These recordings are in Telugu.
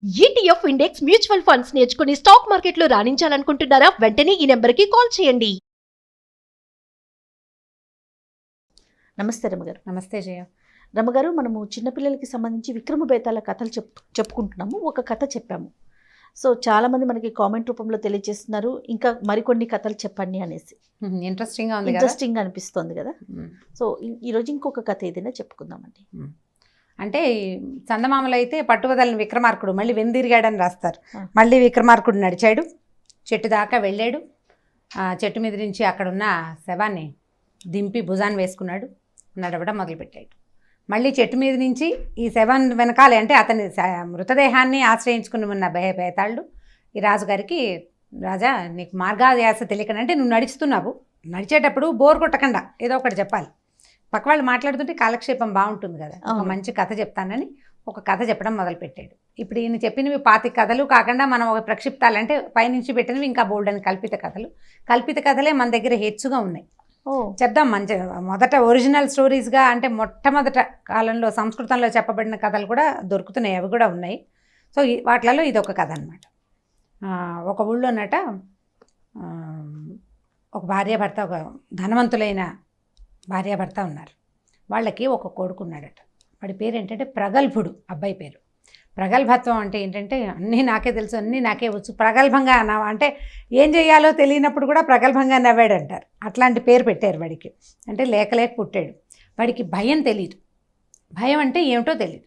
ETF ఇండెక్స్ మ్యూచువల్ ఫండ్స్ నేర్చుకుని స్టాక్ మార్కెట్లో రాణించాలనుకుంటున్నారా? వెంటనే ఈ నెంబర్కి కాల్ చేయండి. నమస్తే రమగారు. నమస్తే జయ. రమగారు, మనము చిన్నపిల్లలకి సంబంధించి విక్రమ బేతాల కథలు చెప్పుకుంటున్నాము. ఒక కథ చెప్పాము. సో చాలామంది మనకి కామెంట్ రూపంలో తెలియజేస్తున్నారు, ఇంకా మరికొన్ని కథలు చెప్పండి అనేసి. ఇంట్రెస్టింగ్ అనిపిస్తుంది కదా. సో ఈరోజు ఇంకొక కథ ఏదైనా చెప్పుకుందామండి. అంటే చందమామలు అయితే పట్టువదలని విక్రమార్కుడు మళ్ళీ వెందిరిగాడని రాస్తారు. మళ్ళీ విక్రమార్కుడు నడిచాడు, చెట్టు దాకా వెళ్ళాడు. చెట్టు మీద నుంచి అక్కడున్న శవాన్ని దింపి భుజాన్ని వేసుకున్నాడు, నడవడం మొదలుపెట్టాడు. మళ్ళీ చెట్టు మీద నుంచి ఈ శవం వెనకాలే, అంటే అతని మృతదేహాన్ని ఆశ్రయించుకుని ఉన్న బేతాళుడు ఈ రాజుగారికి, రాజా నీకు మార్గాధ్యాస తెలియకనంటే నువ్వు నడుస్తున్నావు, నడిచేటప్పుడు బోర్ కొట్టకుండా ఏదో ఒకటి చెప్పాలి. పక్క వాళ్ళు మాట్లాడుతుంటే కాలక్షేపం బాగుంటుంది కదా, ఒక మంచి కథ చెప్తానని ఒక కథ చెప్పడం మొదలుపెట్టాడు. ఇప్పుడు ఈయన చెప్పినవి 25 కథలు కాకుండా మనం ఒక ప్రక్షిప్తాలు, అంటే పైనుంచి పెట్టినవి ఇంకా బోల్డ్ అని కల్పిత కథలే మన దగ్గర హెచ్చుగా ఉన్నాయి. చెప్దాం. మంచి మొదట ఒరిజినల్ స్టోరీస్గా, అంటే మొట్టమొదట కాలంలో సంస్కృతంలో చెప్పబడిన కథలు కూడా దొరుకుతున్నాయి, అవి కూడా ఉన్నాయి. సో వాటిలలో ఇది ఒక కథ అనమాట. ఒక ఊళ్ళోనట ఒక భార్యాభర్త, ఒక ధనవంతులైన భార్యాభర్త ఉన్నారు. వాళ్ళకి ఒక కొడుకు ఉన్నాడట. వాడి పేరు ఏంటంటే ప్రగల్భుడు, అబ్బాయి పేరు. ప్రగల్భత్వం అంటే ఏంటంటే అన్నీ నాకే తెలుసు, అన్నీ నాకే వచ్చు, ప్రగల్భంగా అంటే ఏం చేయాలో తెలియనప్పుడు కూడా ప్రగల్భంగా నవ్వాడంటారు. అట్లాంటి పేరు పెట్టారు వాడికి. అంటే లేక పుట్టాడు. వాడికి భయం తెలియదు. భయం అంటే ఏమిటో తెలియదు.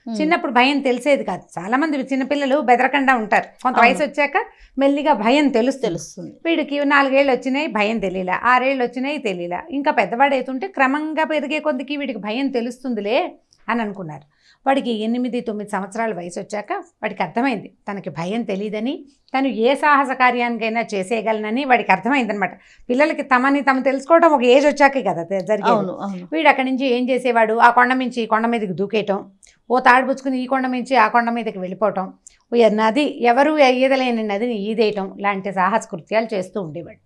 చిన్నప్పుడు భయం తెలిసేది కాదు. చాలామంది చిన్నపిల్లలు బెదరకుండా ఉంటారు. కొంత వయసు వచ్చాక మెల్లిగా భయం తెలుస్తుంది. వీడికి 4 ఏళ్ళు వచ్చినాయి, భయం తెలియలా. 6 ఏళ్ళు వచ్చినాయి, తెలియలా. ఇంకా పెద్దవాడు అవుతుంటే క్రమంగా పెరిగే కొద్దికి వీడికి భయం తెలుస్తుందిలే అని అనుకున్నారు. వాడికి 8-9 సంవత్సరాల వయసు వచ్చాక వాడికి అర్థమైంది తనకి భయం తెలియదని, తను ఏ సాహస కార్యానికైనా చేసేయగలనని వాడికి అర్థమైందనమాట. పిల్లలకి తమని తాము తెలుసుకోవడం ఒక ఏజ్ వచ్చాకే కదా జరిగేది. వీడు అక్కడి నుంచి ఏం చేసేవాడు, ఆ కొండ నుంచి ఈ కొండ మీదకి దూకేయటం, ఓ తాడు పుచ్చుకుని ఈ కొండ నుంచి ఆ కొండ మీదకి వెళ్ళిపోవటం, నది ఎవరు ఈదలేని నదిని ఈదేయటం లాంటి సాహస కృత్యాలు చేస్తూ ఉండేవాడు.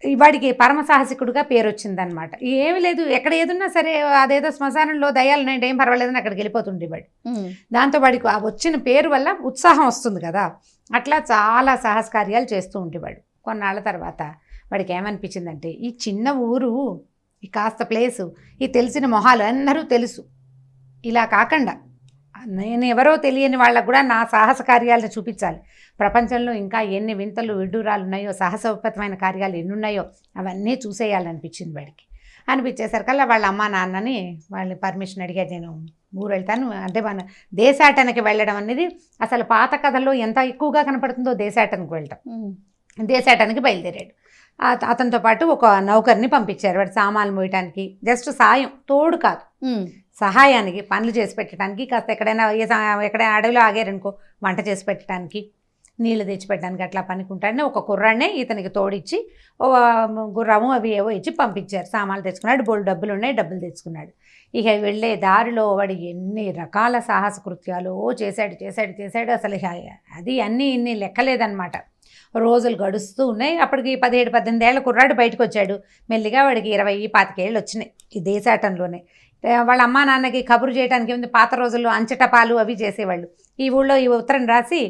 వాడికి పరమ సాహసికుడుగా పేరు వచ్చిందనమాట. ఏమి లేదు, ఎక్కడ ఏదున్నా సరే అదేదో శ్మశానంలో దయ్యాలు ఉన్నాయంటే ఏం పర్వాలేదని అక్కడికి వెళ్ళిపోతుండేవాడు. దాంతో వాడికి ఆ వచ్చిన పేరు వల్ల ఉత్సాహం వస్తుంది కదా, అట్లా చాలా సాహస కార్యాలు చేస్తూ ఉండేవాడు. కొన్నాళ్ళ తర్వాత వాడికి ఏమనిపించిందంటే, ఈ చిన్న ఊరు, ఈ కాస్త ప్లేసు, ఈ తెలిసిన మొహాలు అందరూ తెలుసు, ఇలా కాకుండా నేను ఎవరో తెలియని వాళ్ళకు కూడా నా సాహస కార్యాలను చూపించాలి. ప్రపంచంలో ఇంకా ఎన్ని వింతలు విడ్డూరాలు ఉన్నాయో, సాహసోపేతమైన కార్యాలు ఎన్ని ఉన్నాయో అవన్నీ చూసేయాలనిపించింది వాడికి. అనిపించేసరికల్లా వాళ్ళ అమ్మ నాన్నని వాళ్ళని పర్మిషన్ అడిగాడు, నేను ఊరు వెళ్తాను. అంటే మన దేశాటనకి వెళ్ళడం అనేది అసలు పాత కథల్లో ఎంత ఎక్కువగా కనపడుతుందో దేశాటనకి వెళ్ళటం. దేశాటనకి బయలుదేరాడు. అతనితో పాటు ఒక నౌకర్ని పంపించారు. వాడు సామాన్లు మోయటానికి, జస్ట్ సాయం, తోడు కాదు, సహాయానికి, పనులు చేసి పెట్టడానికి, కాస్త ఎక్కడైనా అడవిలో ఆగారనుకో వంట చేసి పెట్టడానికి, నీళ్లు తెచ్చిపెట్టడానికి అట్లా పనికుంటాడని ఒక కుర్రాడినే ఇతనికి తోడిచ్చి గుర్రము అవి ఏవో ఇచ్చి పంపించారు. సామాన్లు తెచ్చుకున్నాడు, బోల్డ్ డబ్బులు ఉన్నాయి, డబ్బులు తెచ్చుకున్నాడు. ఇక వెళ్ళే దారిలో వాడు ఎన్ని రకాల సాహస కృత్యాలు చేశాడు. అసలు అది అన్నీ ఇన్ని లెక్కలేదన్నమాట. రోజులు గడుస్తూ ఉన్నాయి. అప్పటికి 17-18 ఏళ్ళ కుర్రాడు బయటకు వచ్చాడు. మెల్లిగా వాడికి 20-25 ఏళ్ళు వచ్చినాయి ఈ దేశాటంలోనే. వాళ్ళ అమ్మా నాన్నకి కబురు చేయడానికి ఉంది. పాత రోజుల్లో అంచెటపాలు అవి చేసేవాళ్ళు. ఈ ఊళ్ళో ఈ ఉత్తరం రాసి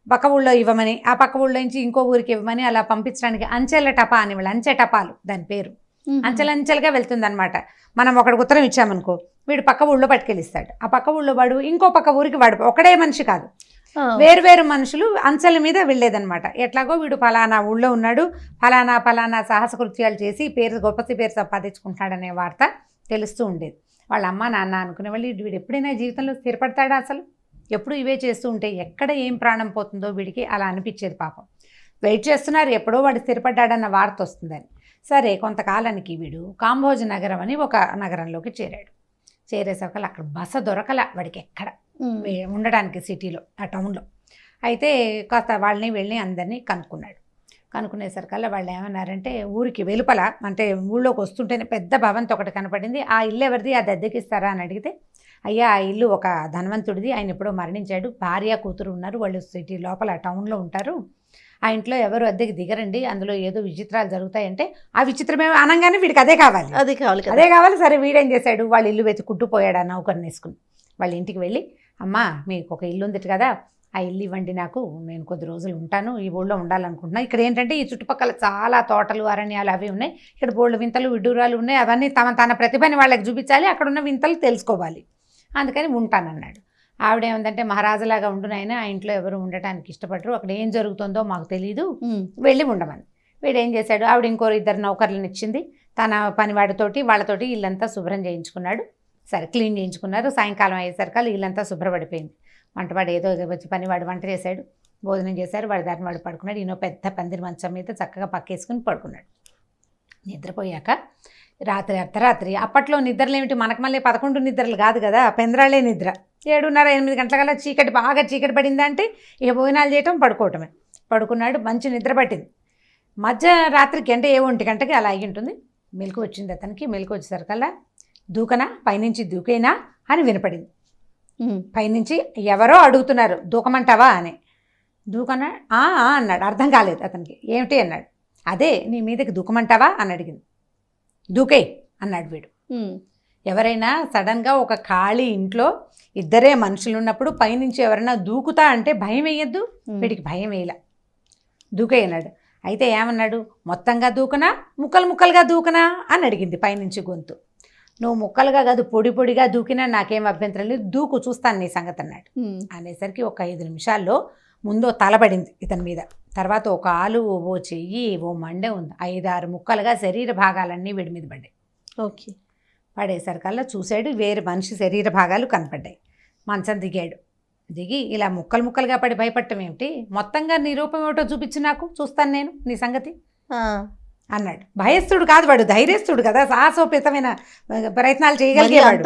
పక్క ఊళ్ళో ఇవ్వమని, ఆ పక్క ఊళ్ళో నుంచి ఇంకో ఊరికి ఇవ్వమని అలా పంపించడానికి అంచెల టపా అనేవాళ్ళు. అంచెటపాలు దాని పేరు. అంచెలంచెలుగా వెళ్తుందనమాట. మనం ఒకడికి ఉత్తరం ఇచ్చామనుకో, వీడు పక్క ఊళ్ళో పట్టుకెళ్ళిస్తాడు. ఆ పక్క ఊళ్ళో వాడు ఇంకో పక్క ఊరికి వాడు, ఒకడే మనిషి కాదు, వేరు మనుషులు అంచెల మీద వెళ్ళేదనమాట. ఎట్లాగో వీడు ఫలానా ఊళ్ళో ఉన్నాడు, ఫలానా సాహస కృత్యాలు చేసి గొప్ప పేరు సంపాదించుకుంటాడనే వార్త తెలుస్తూ ఉండేది. వాళ్ళ అమ్మ నాన్న అనుకునే వాళ్ళు, వీడు ఎప్పుడైనా జీవితంలో స్థిరపడతాడా, అసలు ఎప్పుడు ఇవే చేస్తూ ఉంటే ఎక్కడ ఏం ప్రాణం పోతుందో వీడికి అలా అనిపించేది. పాపం వెయిట్ చేస్తున్నారు, ఎప్పుడో వాడు స్థిరపడ్డాడన్న వార్త వస్తుందని. సరే, కొంతకాలానికి వీడు కాంబోజ్ నగరం అని ఒక నగరంలోకి చేరాడు. చేరేసరికి అక్కడ బస దొరకల వాడికి ఎక్కడ ఉండడానికి, సిటీలో, ఆ టౌన్లో. అయితే కాస్త వాళ్ళని వెళ్ళి అందరినీ కనుక్కునేసరికల్లా వాళ్ళు ఏమన్నారంటే, ఊరికి వెలుపల, అంటే ఊళ్ళోకి వస్తుంటేనే పెద్ద భవంతి ఒకటి కనపడింది. ఆ ఇల్లు ఎవరిది, అది అద్దెకిస్తారా అని అడిగితే, అయ్యా ఆ ఇల్లు ఒక ధనవంతుడిది, ఆయన ఎప్పుడో మరణించాడు, భార్య కూతురు ఉన్నారు, వాళ్ళు సిటీ లోపల టౌన్లో ఉంటారు, ఆ ఇంట్లో ఎవరు అద్దెకి దిగరండి, అందులో ఏదో విచిత్రాలు జరుగుతాయంటే, ఆ విచిత్రమే అనగానే వీడికి అదే కావాలి. సరే, వీడేం చేశాడు, వాళ్ళ ఇల్లు వెతుక్కుంటూ పోయాడు ఆ నౌకర్ని వేసుకుని. వాళ్ళ ఇంటికి వెళ్ళి, అమ్మా మీకు ఒక ఇల్లు ఉంది కదా, ఆ ఇల్లు ఇవ్వండి నాకు, నేను కొద్ది రోజులు ఉంటాను, ఈ ఊళ్ళో ఉండాలనుకుంటున్నా. ఇక్కడ ఏంటంటే ఈ చుట్టుపక్కల చాలా తోటలు అరణ్యాలు అవి ఉన్నాయి, ఇక్కడ బోళ్ళు వింతలు విడ్డూరాలు ఉన్నాయి, అవన్నీ తన ప్రతిభని వాళ్ళకి చూపించాలి, అక్కడ ఉన్న వింతలు తెలుసుకోవాలి, అందుకని ఉంటానన్నాడు. ఆవిడేమందంటే మహారాజులాగా ఉండు నాయన, ఆ ఇంట్లో ఎవరు ఉండటానికి ఇష్టపడరు, అక్కడ ఏం జరుగుతుందో మాకు తెలియదు, వెళ్ళి ఉండమని. వీడు ఏం చేశాడు, ఆవిడ ఇంకో 2 నౌకర్లను ఇచ్చింది, తన పనివాడితోటి వాళ్ళతోటి ఇల్లంతా శుభ్రం చేయించుకున్నాడు. సరే క్లీన్ చేయించుకున్నారు. సాయంకాలం అయ్యేసరికి ఇల్లంతా శుభ్రపడిపోయింది. వంటవాడు ఏదో వచ్చి పనివాడు వంట చేశాడు, భోజనం చేశారు, వాడి దారిని వాడు పడుకున్నాడు. ఈయన పెద్ద పందిరి మంచం మీద చక్కగా పక్కేసుకుని పడుకున్నాడు. నిద్రపోయాక రాత్రి అర్ధరాత్రి, అప్పట్లో నిద్రలు ఏమిటి మనకు మళ్ళీ 11 నిద్రలు కాదు కదా, పెందరాళ్ళే నిద్ర. 7:30-8 గంటలకల్లా చీకటి బాగా చీకటి పడిందంటే ఇక భోజనాలు చేయటం పడుకోవటమే. పడుకున్నాడు, మంచి నిద్ర పట్టింది. మధ్యరాత్రికి అంటే 1 గంటకి అలా అయ్యి ఉంటుంది. మెలకు వచ్చింది అతనికి. మెలకు వచ్చేసరికల్లా దూకనా, పైనుంచి దూకేనా అని వినపడింది. పైనుంచి ఎవరో అడుగుతున్నారు, దూకమంటావా అని. దూకనా అన్నాడు. అర్థం కాలేదు అతనికి. ఏమిటి అన్నాడు. అదే నీ మీదకి దూకమంటావా అని అడిగింది. దూకే అన్నాడు వీడు. ఎవరైనా సడన్గా ఒక ఖాళీ ఇంట్లో 2 మనుషులు ఉన్నప్పుడు పైనుంచి ఎవరైనా దూకుతా అంటే భయం వేయద్దు. వీడికి భయం వేయలా. దూకే అన్నాడు. అయితే ఏమన్నాడు, మొత్తంగా దూకనా ముక్కలు ముక్కలుగా దూకనా అని అడిగింది పైనుంచి గొంతు. నువ్వు ముక్కలుగా కాదు పొడి పొడిగా దూకినా నాకేం అభ్యంతరం లేదు, దూకు చూస్తాను నీ సంగతి అన్నాడు. అనేసరికి ఒక 5 నిమిషాల్లో ముందో తలబడింది ఇతని మీద, తర్వాత ఒక ఆలు, ఓ చెయ్యి, ఓ మండే ఉంది, 5-6 ముక్కలుగా శరీర భాగాలన్నీ వీడి మీద పడ్డాయి. ఓకే. పడేసరికల్లా చూశాడు, వేరే మనిషి శరీర భాగాలు కనపడ్డాయి. మంచం దిగాడు. దిగి ఇలా ముక్కలు ముక్కలుగా పడి భయపడటం ఏమిటి, మొత్తంగా నీ రూపం ఏమిటో చూపించి నాకు చూస్తాను నేను నీ సంగతి అన్నాడు. భయస్థుడు కాదు వాడు, ధైర్యస్తుడు కదా, సాహసోపేతమైన ప్రయత్నాలు చేయగలిగేవాడు.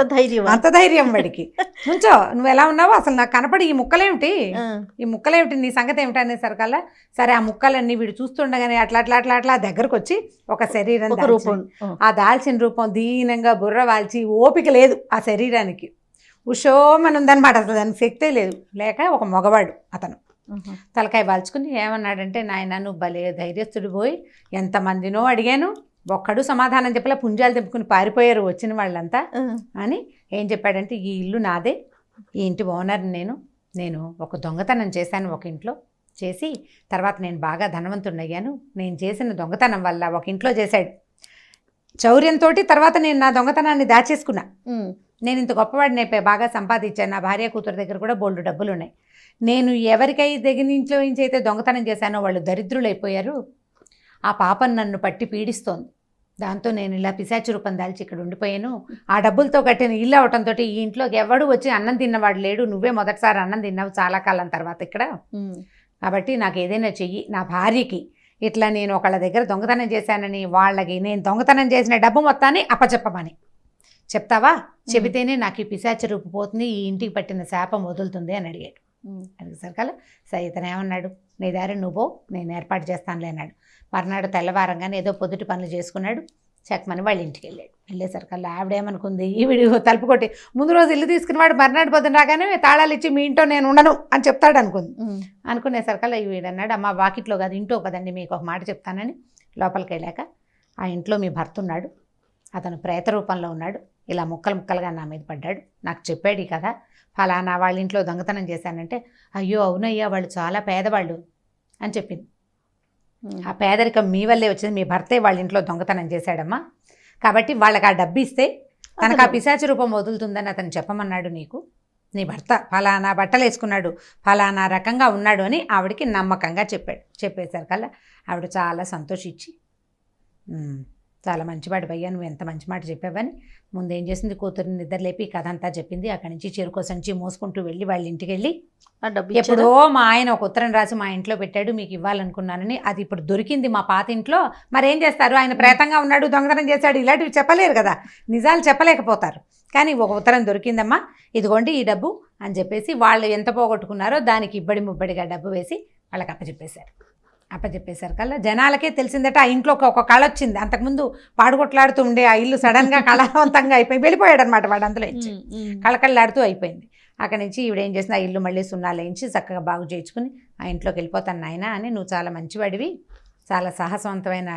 అంత ధైర్యం వాడికి. నుంచో, నువ్వు ఎలా ఉన్నావో అసలు నాకు కనపడి ఈ ముక్కలేమిటి నీ సంగతి ఏమిటి అనేసరికల్లా సరే ఆ ముక్కలన్నీ వీడు చూస్తుండగానే అట్లా అట్లా అట్లా అట్లా దగ్గరకు వచ్చి ఒక శరీరం రూపం, ఆ దాల్చిన రూపం దీనంగా బుర్ర వాల్చి, ఓపిక లేదు ఆ శరీరానికి, ఉషోమని ఉందన్నమాట, అసలు దానికి శక్తే లేదు. లేక ఒక మగవాడు అతను తలకాయ బాల్చుకుని ఏమన్నాడంటే, నాయన నువ్వు భలే ధైర్యస్తుడు, పోయి ఎంతమందినో అడిగాను, ఒక్కడు సమాధానం చెప్పలే, పుంజాలు తెంపుకుని పారిపోయారు వచ్చిన వాళ్ళంతా అని. ఏం చెప్పాడంటే, ఈ ఇల్లు నాదే, ఈ ఇంటి ఓనర్ని నేను ఒక దొంగతనం చేశాను ఒక ఇంట్లో, చేసి తర్వాత నేను బాగా ధనవంతుడయ్యాను. నేను చేసిన దొంగతనం వల్ల ఒక ఇంట్లో చేశాడు చౌర్యంతో, తర్వాత నేను నా దొంగతనాన్ని దాచేసుకున్నా. నేను ఇంత గొప్పవాడిని అయిపోయి బాగా సంపాదించాను, నా భార్య కూతురు దగ్గర కూడా బోల్డు డబ్బులు ఉన్నాయి. నేను ఎవరికై దగ్గర ఇంట్లో నుంచి అయితే దొంగతనం చేశానో వాళ్ళు దరిద్రులైపోయారు, ఆ పాపం నన్ను పట్టి పీడిస్తోంది, దాంతో నేను ఇలా పిశాచి రూపం దాల్చి ఇక్కడ ఉండిపోయాను. ఆ డబ్బులతో కట్టిన ఇల్లు అవటంతో ఈ ఇంట్లోకి ఎవడు వచ్చి అన్నం తిన్నవాడు లేడు, నువ్వే మొదటిసారి అన్నం తిన్నావు చాలా కాలం తర్వాత ఇక్కడ, కాబట్టి నాకు ఏదైనా చెయ్యి, నా భార్యకి ఇట్లా నేను ఒకళ్ళ దగ్గర దొంగతనం చేశానని వాళ్ళకి నేను దొంగతనం చేసిన డబ్బు మొత్తాన్ని అప్పచెప్పమని చెప్తావా, చెబితేనే నాకు ఈ పిశాచి రూపు పోతుంది, ఈ ఇంటికి పట్టిన శాపం వదులుతుంది అని అడిగాడు. అడిగేసరికల్లా సరే ఇతను ఏమన్నాడు, నీ దారి నువ్వు నేను ఏర్పాటు చేస్తానులే అన్నాడు. మర్నాడు తెల్లవారంగానే ఏదో పొద్దుటి పనులు చేసుకున్నాడు, చెక్కమని వాళ్ళ ఇంటికి వెళ్ళాడు. వెళ్ళేసరికల్లా ఆవిడేమనుకుంది, ఈ వీడియో తలుపు కొట్టి ముందు రోజు ఇల్లు తీసుకునేవాడు మర్నాడు పొద్దున రాగానే తాళాలు ఇచ్చి మీ ఇంట్లో నేను ఉండను అని చెప్తాడు అనుకుంది. అనుకునేసరికల్లా వీడన్నాడు, అమ్మ వాకిట్లో కాదు ఇంట్లో కదండి, మీకు ఒక మాట చెప్తానని. లోపలికి వెళ్ళాక ఆ ఇంట్లో మీ భర్త ఉన్నాడు, అతను ప్రేత రూపంలో ఉన్నాడు, ఇలా ముక్కలు ముక్కలుగా నా మీద పడ్డాడు, నాకు చెప్పాడు ఈ కథ, ఫలానా వాళ్ళ ఇంట్లో దొంగతనం చేశానంటే, అయ్యో అవునయ్యా వాళ్ళు చాలా పేదవాళ్ళు అని చెప్పింది. ఆ పేదరికం మీ వల్లే వచ్చింది, మీ భర్తే వాళ్ళ ఇంట్లో దొంగతనం చేశాడమ్మా, కాబట్టి వాళ్ళకి ఆ డబ్బు ఇస్తే తనకు ఆ పిశాచి రూపం వదులుతుందని అతను చెప్పమన్నాడు నీకు, నీ భర్త ఫలానా బట్టలు వేసుకున్నాడు, ఫలానా రకంగా ఉన్నాడు అని ఆవిడకి నమ్మకంగా చెప్పాడు. చెప్పేసరికల్లా ఆవిడ చాలా సంతోషించి, చాలా మంచివాడు భయ్యా, నువ్వు ఎంత మంచి మాట చెప్పావని ముందేం చేసింది, కూతురిని నిద్రలేపి కథ అంతా చెప్పింది. అక్కడి నుంచి చెరుకో సంచి మోసుకుంటూ వెళ్ళి వాళ్ళ ఇంటికి వెళ్ళి, ఎప్పుడో మా ఆయన ఒక ఉత్తరం రాసి మా ఇంట్లో పెట్టాడు, మీకు ఇవ్వాలనుకున్నానని, అది ఇప్పుడు దొరికింది మా పాత ఇంట్లో, మరేం చేస్తారు, ఆయన ప్రేతంగా ఉన్నాడు, దొంగతనం చేశాడు, ఇలాంటివి చెప్పలేరు కదా, నిజాలు చెప్పలేకపోతారు, కానీ ఒక ఉత్తరం దొరికిందమ్మా, ఇదిగోండి ఈ డబ్బు అని చెప్పేసి వాళ్ళు ఎంత పోగొట్టుకున్నారో దానికి ఇబ్బడి ముబ్బడిగా డబ్బు వేసి వాళ్ళకి అప్పచెప్పేశారు కల్లా జనాలకే తెలిసిందట, ఆ ఇంట్లో ఒక కళ వచ్చింది. అంతకుముందు పాడుకొట్లాడుతూ ఉండే ఆ ఇల్లు సడన్గా కళావంతంగా అయిపోయి వెళ్ళిపోయాడు అనమాట వాడు, అందులో ఇచ్చి కళకళలాడుతూ అయిపోయింది. అక్కడి నుంచి ఈవిడేం చేసింది, ఆ ఇల్లు మళ్ళీ సున్నాలు వేయించి చక్కగా బాగు చేయించుకుని ఆ ఇంట్లోకి వెళ్ళిపోతాను నాయన అని, నువ్వు చాలా మంచివాడివి, చాలా సాహసవంతమైన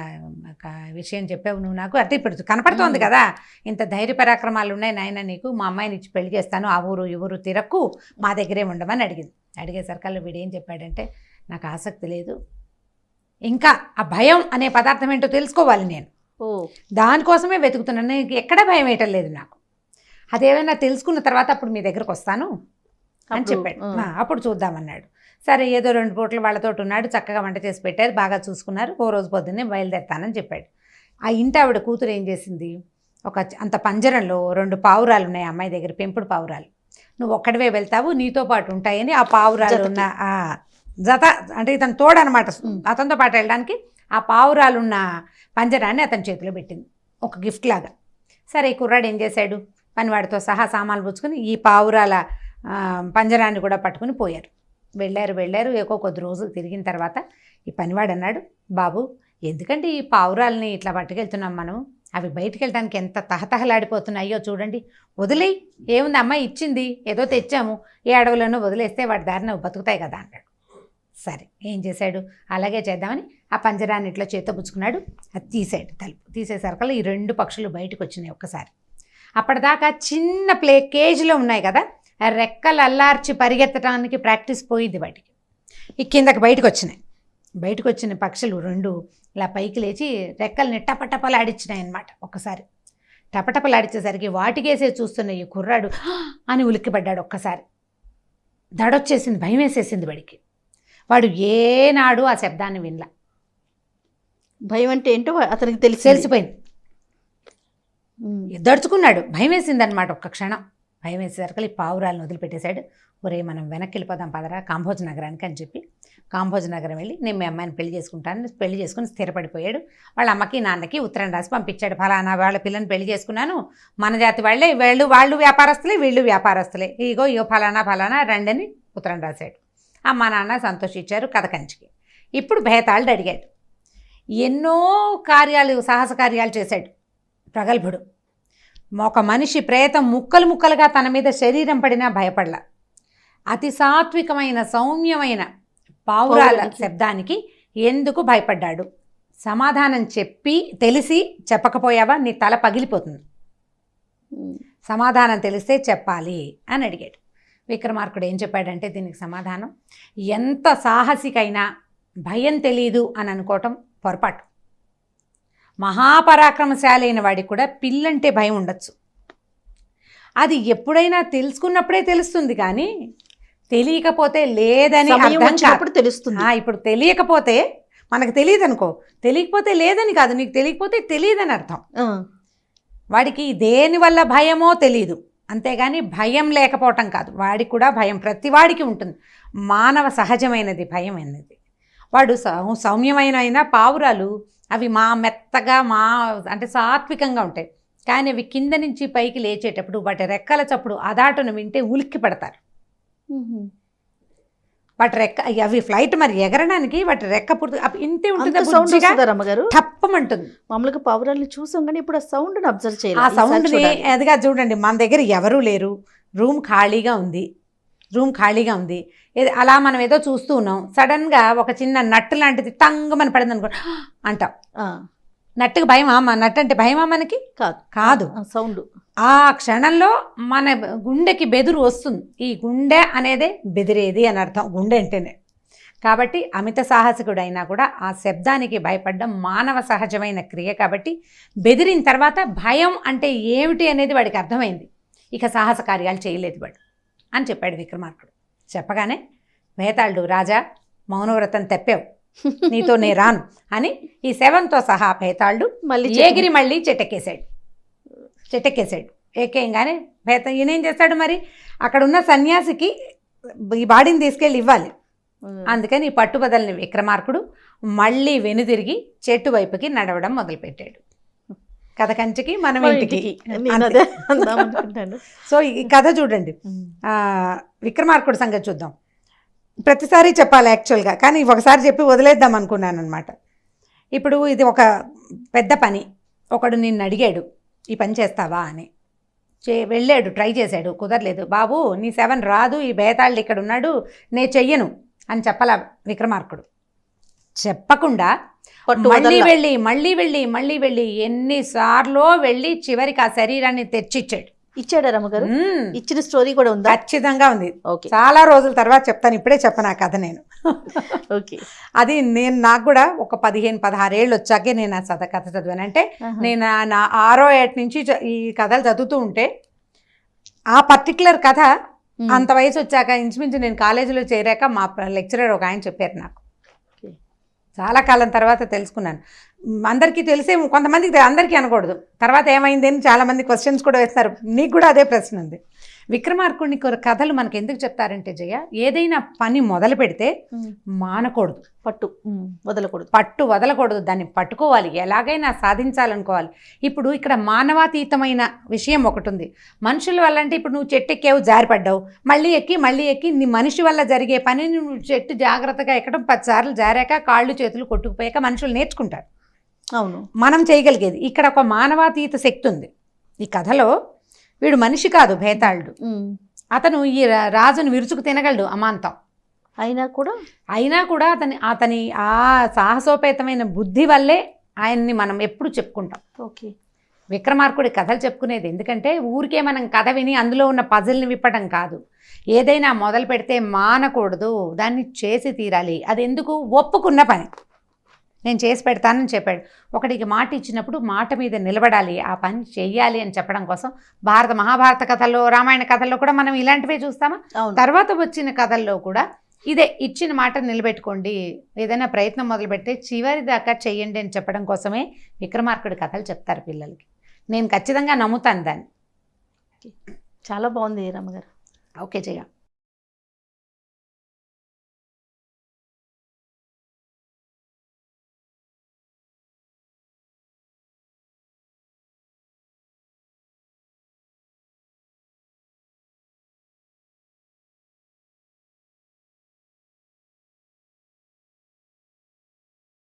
ఒక విషయం చెప్పావు నువ్వు నాకు. అంటే ఇప్పుడు కనపడుతోంది కదా, ఇంత ధైర్య పరాక్రమాలు ఉన్నాయి నాయన నీకు, మా అమ్మాయిని ఇచ్చి పెళ్లి చేస్తాను, ఆ ఊరు ఈ ఊరు తిరక్కు, మా దగ్గరే ఉండమని అడిగింది. అడిగేసరికల్లా వీడు ఏం చెప్పాడంటే, నాకు ఆసక్తి లేదు, ఇంకా ఆ భయం అనే పదార్థం ఏంటో తెలుసుకోవాలి నేను, దానికోసమే వెతుకుతున్నాను, నీకు ఎక్కడ భయం వేయటం లేదు నాకు, అదేమైనా తెలుసుకున్న తర్వాత అప్పుడు మీ దగ్గరకు వస్తాను అని చెప్పాడు. అప్పుడు చూద్దామన్నాడు. సరే ఏదో 2 పూటలు వాళ్ళతో ఉన్నాడు, చక్కగా వంట చేసి పెట్టారు, బాగా చూసుకున్నారు. ఓ రోజు పొద్దున్నే బయలుదేరుతానని చెప్పాడు. ఆ ఇంటి ఆవిడ కూతురు ఏం చేసింది, అంత పంజరంలో 2 పావురాలు ఉన్నాయి అమ్మాయి దగ్గర, పెంపుడు పావురాలు. నువ్వు ఒక్కడివే వెళ్తావు, నీతో పాటు ఉంటాయని ఆ పావురాలు ఉన్న జత, అంటే ఇతను తోడనమాట, అతనితో పాటు వెళ్ళడానికి ఆ పావురాలున్న పంజరాన్ని అతని చేతిలో పెట్టింది ఒక గిఫ్ట్ లాగా. సరే ఈ కుర్రాడు ఏం చేశాడు, పనివాడితో సహా సామాన్లు పుచ్చుకొని ఈ పావురాల పంజరాన్ని కూడా పట్టుకుని పోయారు. వెళ్ళారు కొద్ది రోజులు తిరిగిన తర్వాత ఈ పనివాడు అన్నాడు, బాబు ఎందుకంటే ఈ పావురాలని ఇట్లా పట్టుకెళ్తున్నాం మనం, అవి బయటికి వెళ్ళడానికి ఎంత తహతహలాడిపోతున్నాయో చూడండి, వదిలేయి, ఏముంది అమ్మాయి ఇచ్చింది, ఏదో తెచ్చాము, ఏ అడవులోనో వదిలేస్తే వాటి దారిన బతుకుతాయి కదా అన్నాడు. సరే ఏం చేశాడు, అలాగే చేద్దామని ఆ పంజరాన్ని ఇట్లా చేత్తో పుచ్చుకున్నాడు, అది తీసాడు. తలుపు తీసేసరికల్లా ఈ 2 పక్షులు బయటకు వచ్చినాయి ఒక్కసారి. అప్పటిదాకా చిన్న కేజీలో ఉన్నాయి కదా, రెక్కలు అల్లార్చి పరిగెత్తడానికి ప్రాక్టీస్ పోయింది వాటికి. ఈ కిందకి బయటకు వచ్చిన పక్షులు 2 ఇలా పైకి లేచి రెక్కల్ని టపటపలాడించినాయి అన్నమాట. ఒక్కసారి టపటపలాడించేసరికి వాటికేసే చూస్తున్న ఈ కుర్రాడు అని ఉలిక్కిపడ్డాడు. ఒక్కసారి దడొచ్చేసింది, భయం వేసేసింది వాడికి. వాడు ఏనాడు ఆ శబ్దాన్ని వినలా. భయం అంటే ఏంటో అతనికి తెలిసిపోయింది. దడుచుకున్నాడు, భయం వేసింది అనమాట. ఒక్క క్షణం భయం వేసేసరికి ఈ పావురాలను వదిలిపెట్టేశాడు. ఒరే మనం వెనక్కి వెళ్ళిపోదాం పదరా కాంభోజ నగరానికి అని చెప్పి కాంభోజ నగరం వెళ్ళి నేను మీ అమ్మాయిని పెళ్లి చేసుకుని స్థిరపడిపోయాడు. వాళ్ళ అమ్మకి నాన్నకి ఉత్తరం రాసి పంపించాడు, ఫలానా వాళ్ళ పిల్లని పెళ్లి చేసుకున్నాను, మన జాతి వాళ్ళే, వాళ్ళు వ్యాపారస్తులే, వీళ్ళు వ్యాపారస్తులే, ఇగో ఫలానా రండని ఉత్తరం రాశాడు. అమ్మ నాన్న సంతోషించారు. కథ కంచికి. ఇప్పుడు భేతాళుడు అడిగాడు. ఎన్నో సాహస కార్యాలు చేశాడు ప్రగల్భుడు. ఒక మనిషి ప్రేతం ముక్కలుగా తన మీద శరీరం పడినా భయపడలా. అతి సాత్వికమైన సౌమ్యమైన పావురాల శబ్దానికి ఎందుకు భయపడ్డాడు? సమాధానం తెలిసి చెప్పకపోయావా నీ తల పగిలిపోతుంది. సమాధానం తెలిస్తే చెప్పాలి అని అడిగాడు. విక్రమార్కుడు ఏం చెప్పాడంటే దీనికి సమాధానం, ఎంత సాహసికైనా భయం తెలీదు అని అనుకోవటం పొరపాటు. మహాపరాక్రమశాలి అయిన వాడికి కూడా పిల్లంటే భయం ఉండొచ్చు. అది ఎప్పుడైనా తెలుసుకున్నప్పుడే తెలుస్తుంది, కానీ తెలియకపోతే లేదని అర్థం తెలుస్తుంది. ఇప్పుడు తెలియకపోతే మనకు తెలియదు అనుకో, తెలియకపోతే లేదని కాదు, నీకు తెలియకపోతే తెలియదని అర్థం. వాడికి దేనివల్ల భయమో తెలియదు, అంతేగాని భయం లేకపోవటం కాదు. వాడికి కూడా భయం ప్రతి వాడికి ఉంటుంది, మానవ సహజమైనది భయం అనేది. వాడు సౌమ్యమైన పావురాలు అవి మెత్తగా అంటే సాత్వికంగా ఉంటాయి, కానీ అవి కింద నుంచి పైకి లేచేటప్పుడు వాటి రెక్కల చప్పుడు అదాటును వింటే ఉలిక్కి పడతారు. వాటి రెక్క అవి ఫ్లైట్ మరి ఎగరడానికి వాటి రెక్క పుడుతు ఇంతే ఉంటుంది, అమ్మగారు తప్పమంటుంది. మామూలుగా పావురాలు చూసాం కానీ ఇప్పుడు ఆ సౌండ్ని అబ్జర్వ్ చేయాలి. ఆ సౌండ్ని అదిగా చూడండి, మన దగ్గర ఎవరూ లేరు, రూమ్ ఖాళీగా ఉంది, అలా మనం ఏదో చూస్తూ ఉన్నాం, సడన్గా ఒక చిన్న నట్టు లాంటిది టంగమని పడింది అనుకో అంటాం. నట్టుకు భయమా? నట్టు అంటే భయమా మనకి? కాదు, సౌండ్. ఆ క్షణంలో మన గుండెకి బెదురు వస్తుంది. ఈ గుండె అనేదే బెదిరేది అని అర్థం, గుండె అంటేనే. కాబట్టి అమిత సాహసికుడైనా కూడా ఆ శబ్దానికి భయపడడం మానవ సహజమైన క్రియ. కాబట్టి బెదిరిన తర్వాత భయం అంటే ఏమిటి అనేది వాడికి అర్థమైంది. ఇక సాహస కార్యాలు చేయలేదు వాడు అని చెప్పాడు విక్రమార్కుడు. చెప్పగానే భేతాళుడు, రాజా మౌనవ్రతం తెప్పావు, నీతో నే రాను అని ఈ శవంతో సహా భేతాళుడు ఎగిరి మళ్ళీ చెట్టెక్కేశాడు. ఎక్కేయంగానే ఈయనేం చేస్తాడు మరి, అక్కడ ఉన్న సన్యాసికి ఈ బాడీని తీసుకెళ్ళి ఇవ్వాలి. అందుకని ఈ పట్టుబదలని విక్రమార్కుడు మళ్ళీ వెనుదిరిగి చెట్టు వైపుకి నడవడం మొదలుపెట్టాడు. కథ కంచికి మనం ఇంటికి. సో ఈ కథ చూడండి, విక్రమార్కుడు సంగతి చూద్దాం. ప్రతిసారి చెప్పాలి యాక్చువల్గా, కానీ ఒకసారి చెప్పి వదిలేద్దాం అనుకున్నాను అనమాట. ఇప్పుడు ఇది ఒక పెద్ద పని, ఒకడు నిన్ను అడిగాడు ఈ పని చేస్తావా అని. వెళ్ళాడు, ట్రై చేశాడు, కుదరలేదు. బాబు నీ శవం రాదు, ఈ భేతాళుడు ఇక్కడ ఉన్నాడు, నేను చెయ్యను అని చెప్పాల విక్రమార్కుడు. చెప్పకుండా పట్టు మళ్ళీ వదల్లా. వెళ్ళి మళ్ళీ వెళ్ళి మళ్ళీ వెళ్ళి ఎన్నిసార్లో వెళ్ళి చివరికి ఆ శరీరాన్ని తెచ్చిచ్చాడు. ఇచ్చాడా రమ్మగారు? మ్మ్. ఇచ్చిన స్టోరీ కూడా ఉందా? ఖచ్చితంగా ఉంది. ఓకే చాలా రోజుల తర్వాత చెప్తాను, ఇప్పుడే చెప్పను ఆ కథ నేను. ఓకే. అది నాకు కూడా ఒక 15-16 ఏళ్ళు వచ్చాకే నేను ఆ కథ చదివాను. అంటే నేను నా 6వ ఏట నుంచి ఈ కథలు చదువుతూ ఉంటే ఆ పర్టికులర్ కథ అంత వయసు వచ్చాక ఇంచుమించు నేను కాలేజీలో చేరాక మా లెక్చరర్ ఒక ఆయన చెప్పారు నాకు. చాలా కాలం తర్వాత తెలుసుకున్నాను. అందరికీ తెలిసే, కొంతమందికి అందరికీ అనకూడదు. తర్వాత ఏమైంది అని చాలామంది క్వశ్చన్స్ కూడా వేస్తున్నారు. నీకు కూడా అదే ప్రశ్న ఉంది. విక్రమార్కుడిని కథలు మనకు ఎందుకు చెప్తారంటే జయ, ఏదైనా పని మొదలు పెడితే మానకూడదు, పట్టు వదలకూడదు, పట్టు వదలకూడదు, దాన్ని పట్టుకోవాలి, ఎలాగైనా సాధించాలనుకోవాలి. ఇప్పుడు ఇక్కడ మానవాతీతమైన విషయం ఒకటి ఉంది. మనుషుల వల్ల అంటే ఇప్పుడు నువ్వు చెట్టు ఎక్కావు, జారిపడ్డావు, మళ్ళీ ఎక్కి నీ మనిషి వల్ల జరిగే పని నువ్వు చెట్టు జాగ్రత్తగా ఎక్కడం 10 సార్లు జారాక కాళ్ళు చేతులు కొట్టుకుపోయాక మనుషులు నేర్చుకుంటారు. అవును, మనం చేయగలిగేది. ఇక్కడ ఒక మానవాతీత శక్తి ఉంది ఈ కథలో. వీడు మనిషి కాదు, భేతాళుడు. అతను ఈ రాజును విరుచుకు తినగలడు అమాంతం. అయినా కూడా అతని ఆ సాహసోపేతమైన బుద్ధి వల్లే ఆయన్ని మనం ఎప్పుడు చెప్పుకుంటాం. ఓకే, విక్రమార్కుడి కథలు చెప్పుకునేది ఎందుకంటే ఊరికే మనం కథ విని అందులో ఉన్న పజిల్ని విప్పడం కాదు. ఏదైనా మొదలు పెడితే మానకూడదు, దాన్ని చేసి తీరాలి. అది ఎందుకు? ఒప్పుకున్న పని నేను చేసి పెడతానని చెప్పాడు. ఒకటికి మాట ఇచ్చినప్పుడు మాట మీద నిలబడాలి, ఆ పని చెయ్యాలి అని చెప్పడం కోసం మహాభారత కథల్లో, రామాయణ కథల్లో కూడా మనం ఇలాంటివే చూస్తామా? తర్వాత వచ్చిన కథల్లో కూడా ఇదే, ఇచ్చిన మాట నిలబెట్టుకోండి, ఏదైనా ప్రయత్నం మొదలు పెడితే చివరి దాకా చెయ్యండి అని చెప్పడం కోసమే విక్రమార్కుడి కథలు చెప్తారు పిల్లలకి. నేను ఖచ్చితంగా నమ్ముతాను దాన్ని. చాలా బాగుంది రమ్మగారు. ఓకే జయ.